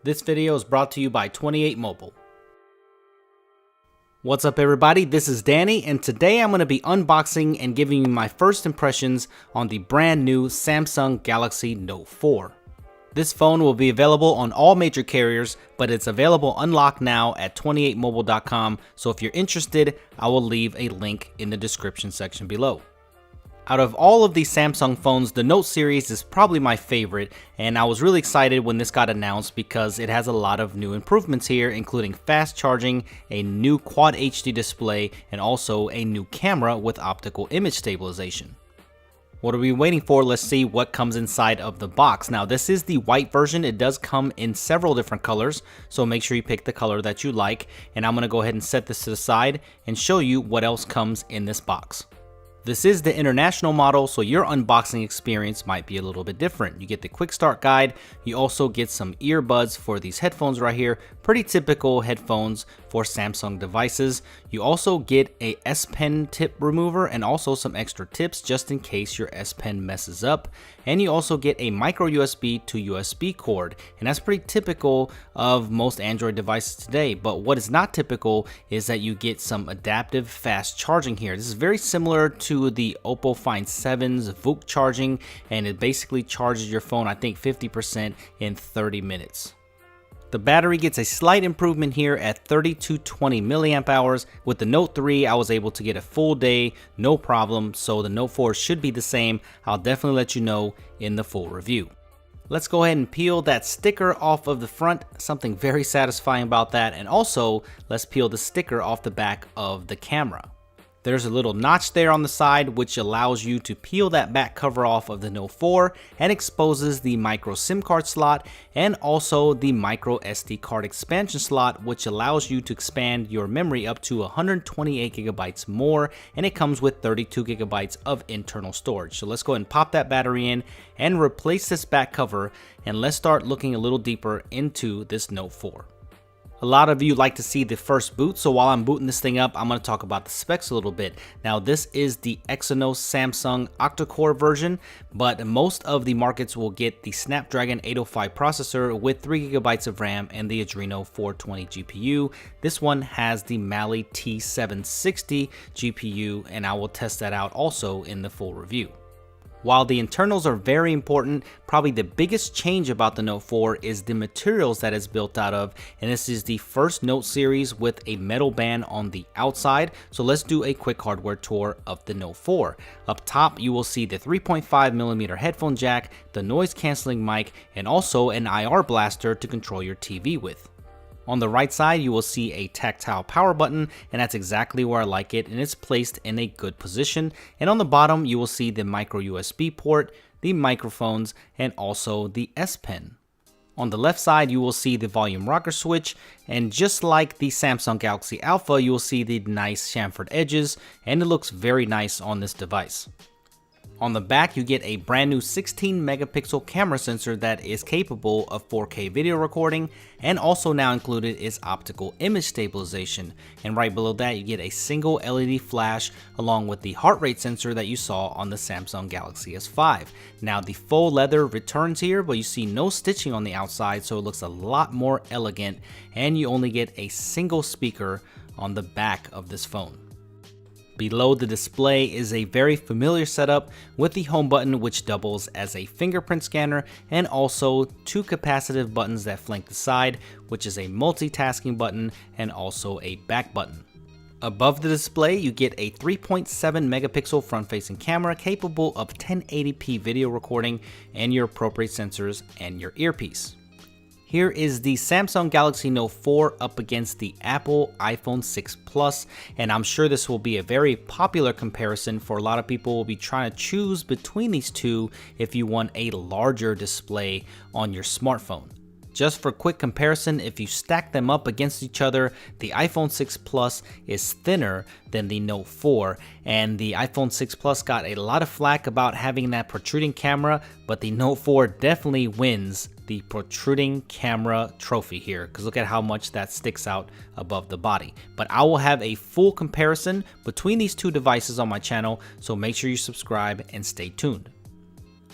This video is brought to you by 28 Mobile. What's up everybody, this is Danny and today I'm going to be unboxing and giving you my first impressions on the brand new Samsung Galaxy Note 4. This phone will be available on all major carriers, but it's available unlocked now at 28mobile.com, so if you're interested, I will leave a link in the description section below. Out of all of these Samsung phones, the Note series is probably my favorite, and I was really excited when this got announced because it has a lot of new improvements here, including fast charging, a new Quad HD display, and also a new camera with optical image stabilization. What are we waiting for? Let's see what comes inside of the box. Now, this is the white version. It does come in several different colors, so make sure you pick the color that you like, and I'm going to go ahead and set this to the side and show you what else comes in this box. This is the international model, so your unboxing experience might be a little bit different. You get the quick start guide, you also get some earbuds for these headphones right here, pretty typical headphones for Samsung devices. You also get a S Pen tip remover and also some extra tips just in case your S Pen messes up. And you also get a micro USB to USB cord, and that's pretty typical of most Android devices today. But what is not typical is that you get some adaptive fast charging here. This is very similar to the Oppo Find 7's VOOC charging, and it basically charges your phone, I think 50% in 30 minutes. The battery gets a slight improvement here at 3220 milliamp hours. With the Note 3, I was able to get a full day, no problem, so the Note 4 should be the same. I'll definitely let you know in the full review. Let's go ahead and peel that sticker off of the front, something very satisfying about that, and also let's peel the sticker off the back of the camera. There's a little notch there on the side which allows you to peel that back cover off of the Note 4 and exposes the micro SIM card slot and also the micro SD card expansion slot, which allows you to expand your memory up to 128 gigabytes more, and it comes with 32 gigabytes of internal storage. So let's go ahead and pop that battery in and replace this back cover, and let's start looking a little deeper into this Note 4. A lot of you like to see the first boot, so while I'm booting this thing up, I'm going to talk about the specs a little bit. Now, this is the Exynos Samsung octa-core version, but most of the markets will get the Snapdragon 805 processor with 3 gigabytes of RAM and the Adreno 420 GPU. This one has the Mali T760 GPU, and I will test that out also in the full review. While the internals are very important, probably the biggest change about the Note 4 is the materials that it's built out of, and this is the first Note series with a metal band on the outside. So let's do a quick hardware tour of the Note 4. Up top, you will see the 3.5mm headphone jack, the noise canceling mic, and also an IR blaster to control your TV with. On the right side, you will see a tactile power button, and that's exactly where I like it, and it's placed in a good position. And on the bottom, you will see the micro USB port, the microphones, and also the S Pen. On the left side, you will see the volume rocker switch, and just like the Samsung Galaxy Alpha, you will see the nice chamfered edges, and it looks very nice on this device. On the back, you get a brand new 16 megapixel camera sensor that is capable of 4K video recording, and also now included is optical image stabilization. And right below that, you get a single LED flash along with the heart rate sensor that you saw on the Samsung Galaxy S5. Now, the faux leather returns here, but you see no stitching on the outside, so it looks a lot more elegant, and you only get a single speaker on the back of this phone. Below the display is a very familiar setup with the home button, which doubles as a fingerprint scanner, and also two capacitive buttons that flank the side, which is a multitasking button and also a back button. Above the display, you get a 3.7 megapixel front-facing camera capable of 1080p video recording and your appropriate sensors and your earpiece. Here is the Samsung Galaxy Note 4 up against the Apple iPhone 6 Plus, and I'm sure this will be a very popular comparison for a lot of people who will be trying to choose between these two if you want a larger display on your smartphone. Just for quick comparison, if you stack them up against each other, the iPhone 6 Plus is thinner than the Note 4, and the iPhone 6 Plus got a lot of flack about having that protruding camera, but the Note 4 definitely wins the protruding camera trophy here, because look at how much that sticks out above the body. But I will have a full comparison between these two devices on my channel, so make sure you subscribe and stay tuned.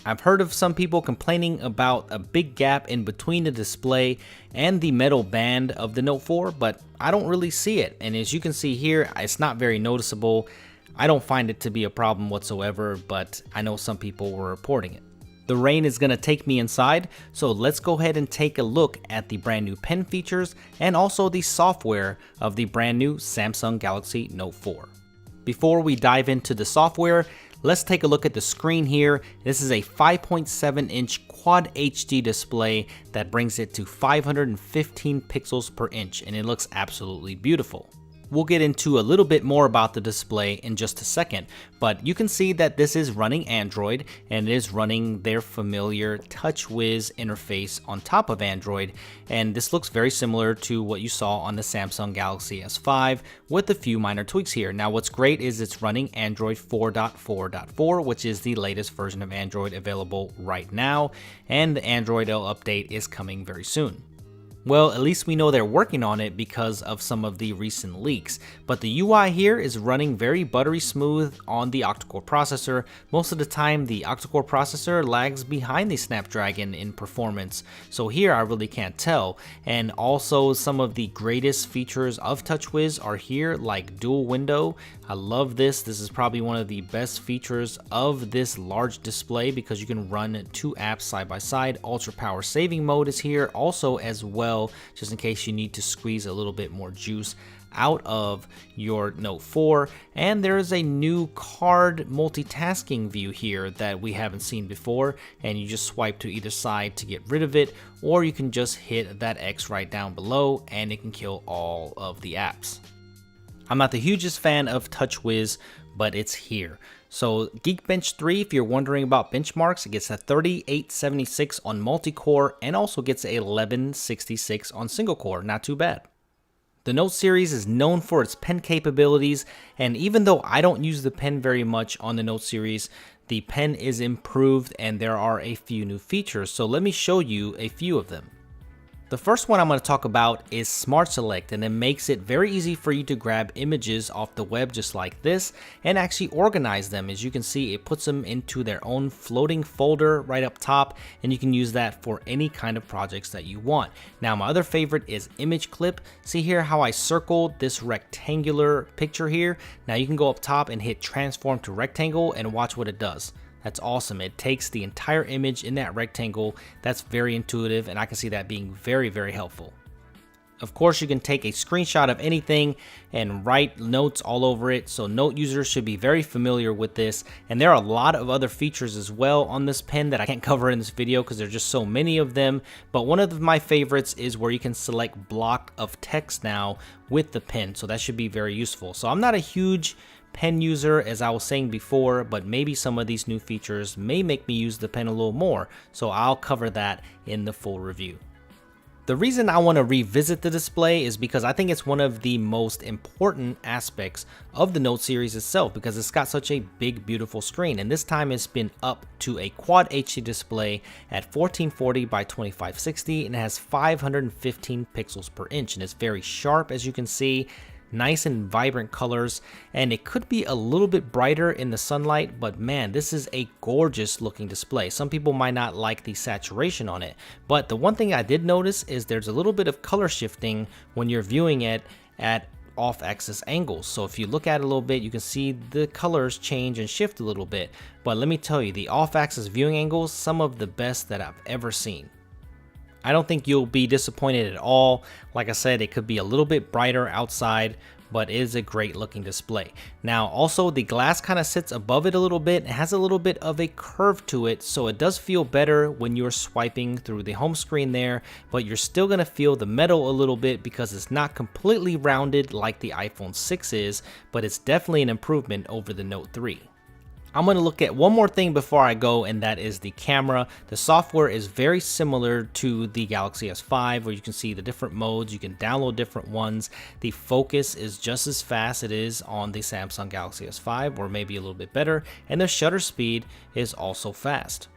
I've heard of some people complaining about a big gap in between the display and the metal band of the Note 4, but I don't really see it. And as you can see here, it's not very noticeable. I don't find it to be a problem whatsoever, but I know some people were reporting it. The rain is going to take me inside, so let's go ahead and take a look at the brand new pen features and also the software of the brand new Samsung Galaxy Note 4. Before we dive into the software, let's take a look at the screen here. This is a 5.7-inch Quad HD display that brings it to 515 pixels per inch, and it looks absolutely beautiful. We'll get into a little bit more about the display in just a second, but you can see that this is running Android and it is running their familiar TouchWiz interface on top of Android, and this looks very similar to what you saw on the Samsung Galaxy S5 with a few minor tweaks here. Now what's great is it's running Android 4.4.4, which is the latest version of Android available right now, and the Android L update is coming very soon. Well, at least we know they're working on it because of some of the recent leaks. But the UI here is running very buttery smooth on the octa-core processor. Most of the time, the octa-core processor lags behind the Snapdragon in performance. So here I really can't tell. And also some of the greatest features of TouchWiz are here, like dual window. I love this. This is probably one of the best features of this large display because you can run two apps side by side. Ultra power saving mode is here also as well, just in case you need to squeeze a little bit more juice out of your Note 4. And there is a new card multitasking view here that we haven't seen before, and you just swipe to either side to get rid of it, or you can just hit that X right down below and it can kill all of the apps. I'm not the hugest fan of TouchWiz, but it's here. So Geekbench 3, if you're wondering about benchmarks, it gets a 3876 on multi-core and also gets a 1166 on single core. Not too bad. The Note series is known for its pen capabilities, and even though I don't use the pen very much on the Note series, the pen is improved and there are a few new features. So let me show you a few of them. The first one I'm going to talk about is Smart Select, and it makes it very easy for you to grab images off the web just like this and actually organize them. As you can see, it puts them into their own floating folder right up top, and you can use that for any kind of projects that you want. Now my other favorite is Image Clip. See here how I circled this rectangular picture here? Now you can go up top and hit transform to rectangle and watch what it does. That's awesome. It takes the entire image in that rectangle. That's very intuitive, and I can see that being very, very helpful. Of course, you can take a screenshot of anything and write notes all over it, so Note users should be very familiar with this. And there are a lot of other features as well on this pen that I can't cover in this video because there's just so many of them. But one of my favorites is where you can select block of text now with the pen, so that should be very useful. So I'm not a huge pen user, as I was saying before, but maybe some of these new features may make me use the pen a little more, so I'll cover that in the full review. The reason I want to revisit the display is because I think it's one of the most important aspects of the Note series itself, because it's got such a big, beautiful screen, and this time it's been up to a Quad HD display at 1440 by 2560, and it has 515 pixels per inch, and it's very sharp, as you can see. Nice and vibrant colors, and it could be a little bit brighter in the sunlight, but man, this is a gorgeous looking display. Some people might not like the saturation on it, but the one thing I did notice is there's a little bit of color shifting when you're viewing it at off-axis angles. So if you look at it a little bit, you can see the colors change and shift a little bit. But let me tell you, the off-axis viewing angles, some of the best that I've ever seen. I don't think you'll be disappointed at all. Like I said, it could be a little bit brighter outside, but it is a great looking display. Now also the glass kind of sits above it a little bit. It has a little bit of a curve to it, so it does feel better when you're swiping through the home screen there, but you're still going to feel the metal a little bit because it's not completely rounded like the iPhone 6 is, but it's definitely an improvement over the Note 3. I'm going to look at one more thing before I go, and that is the camera. The software is very similar to the Galaxy S5, where you can see the different modes. You can download different ones. The focus is just as fast as it is on the Samsung Galaxy S5, or maybe a little bit better, and the shutter speed is also fast.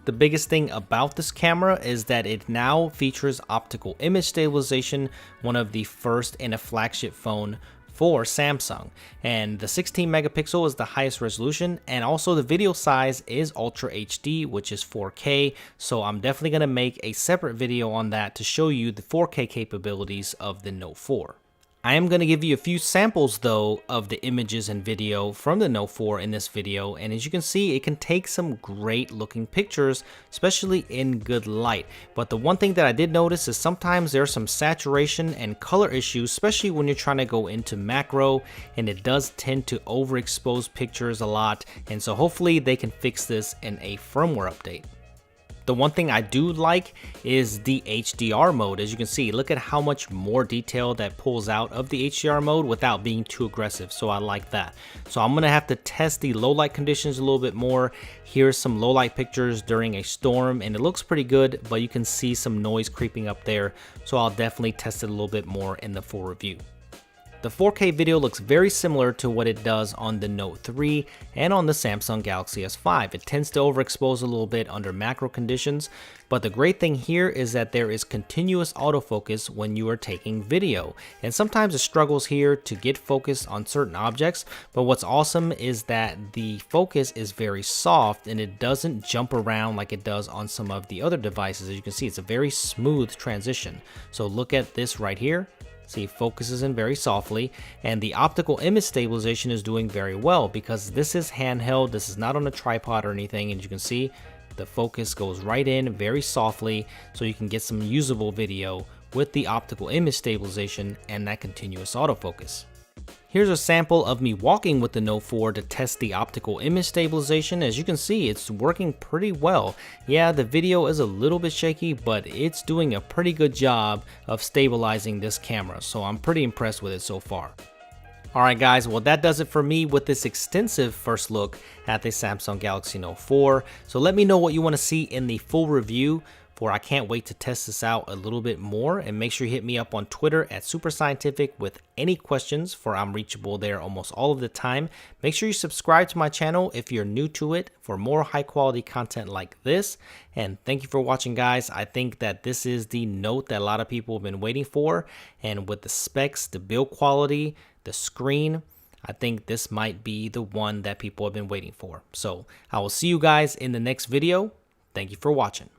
The biggest thing about this camera is that it now features optical image stabilization, one of the first in a flagship phone for Samsung, and the 16 megapixel is the highest resolution, and also the video size is Ultra HD, which is 4K, so I'm definitely going to make a separate video on that to show you the 4K capabilities of the Note 4. I am going to give you a few samples though of the images and video from the Note 4 in this video, and as you can see, it can take some great looking pictures, especially in good light. But the one thing that I did notice is sometimes there's some saturation and color issues, especially when you're trying to go into macro, and it does tend to overexpose pictures a lot, and so hopefully they can fix this in a firmware update. The one thing I do like is the HDR mode. As you can see, look at how much more detail that pulls out of the HDR mode without being too aggressive, so I like that. So I'm gonna have to test the low light conditions a little bit more. Here's some low light pictures during a storm, and it looks pretty good, but you can see some noise creeping up there, so I'll definitely test it a little bit more in the full review. The 4K video looks very similar to what it does on the Note 3 and on the Samsung Galaxy S5. It tends to overexpose a little bit under macro conditions, but the great thing here is that there is continuous autofocus when you are taking video. And sometimes it struggles here to get focus on certain objects, but what's awesome is that the focus is very soft and it doesn't jump around like it does on some of the other devices. As you can see, it's a very smooth transition. So look at this right here. See, it focuses in very softly, and the optical image stabilization is doing very well because this is handheld, this is not on a tripod or anything, and you can see the focus goes right in very softly, so you can get some usable video with the optical image stabilization and that continuous autofocus. Here's a sample of me walking with the Note 4 to test the optical image stabilization. As you can see, it's working pretty well. Yeah, the video is a little bit shaky, but it's doing a pretty good job of stabilizing this camera, so I'm pretty impressed with it so far. Alright guys, well that does it for me with this extensive first look at the Samsung Galaxy Note 4. So let me know what you want to see in the full review. I can't wait to test this out a little bit more, and make sure you hit me up on Twitter at SuperScientific with any questions, for I'm reachable there almost all of the time. Make sure you subscribe to my channel if you're new to it for more high quality content like this, and thank you for watching guys. I think that this is the Note that a lot of people have been waiting for, and with the specs, the build quality, the screen, I think this might be the one that people have been waiting for. So I will see you guys in the next video. Thank you for watching.